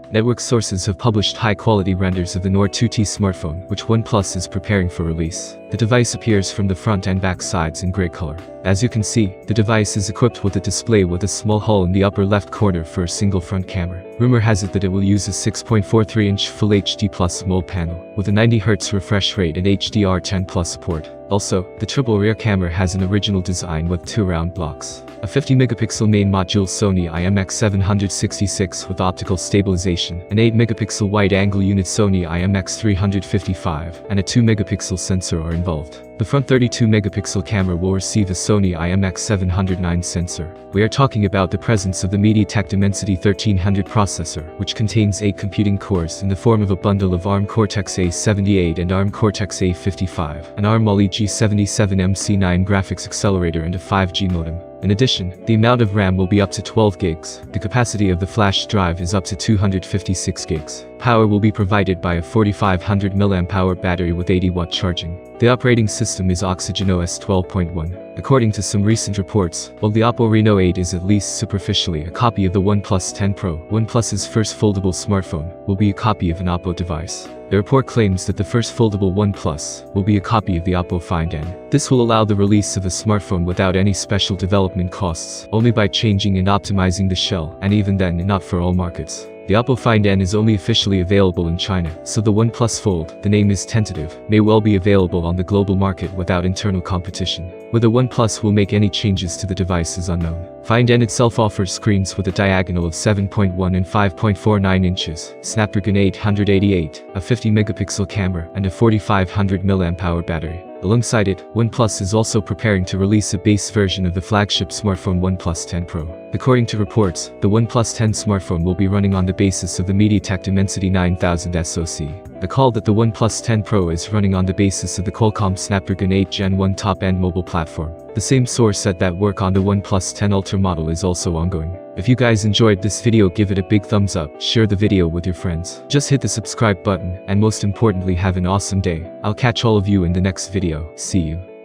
Network sources have published high-quality renders of the Nord 2T smartphone, which OnePlus is preparing for release. The device appears from the front and back sides in gray color. As you can see, the device is equipped with a display with a small hole in the upper left corner for a single front camera. Rumor has it that it will use a 6.43-inch Full HD Plus AMOLED panel, with a 90Hz refresh rate and HDR10 Plus support. Also, the triple rear camera has an original design with 2 round blocks. A 50-megapixel main module Sony IMX766 with optical stabilization, an 8-megapixel wide-angle unit Sony IMX355, and a 2-megapixel sensor are involved. The front 32-megapixel camera will receive a Sony IMX709 sensor. We are talking about the presence of the MediaTek Dimensity 1300 processor, which contains 8 computing cores in the form of a bundle of ARM Cortex-A78 and ARM Cortex-A55, an ARM Mali G77MC9 graphics accelerator and a 5G modem. In addition, the amount of RAM will be up to 12 gigs. The capacity of the flash drive is up to 256 gigs. Power will be provided by a 4500 mAh battery with 80-watt charging. The operating system is OxygenOS 12.1. According to some recent reports, while the Oppo Reno 8 is at least superficially a copy of the OnePlus 10 Pro, OnePlus's first foldable smartphone will be a copy of an Oppo device. The report claims that the first foldable OnePlus will be a copy of the Oppo Find N. This will allow the release of a smartphone without any special development costs, only by changing and optimizing the shell, and even then not for all markets. The Oppo Find N is only officially available in China, so the OnePlus Fold, the name is tentative, may well be available on the global market without internal competition. Whether OnePlus will make any changes to the device is unknown. Find N itself offers screens with a diagonal of 7.1 and 5.49 inches, Snapdragon 888, a 50-megapixel camera, and a 4500 mAh battery. Alongside it, OnePlus is also preparing to release a base version of the flagship smartphone OnePlus 10 Pro. According to reports, the OnePlus 10 smartphone will be running on the basis of the MediaTek Dimensity 9000 SoC. Recall that the OnePlus 10 Pro is running on the basis of the Qualcomm Snapdragon 8 Gen 1 top-end mobile platform. The same source said that work on the OnePlus 10 Ultra model is also ongoing. If you guys enjoyed this video, give it a big thumbs up, share the video with your friends. Just hit the subscribe button, and most importantly, have an awesome day. I'll catch all of you in the next video. See you.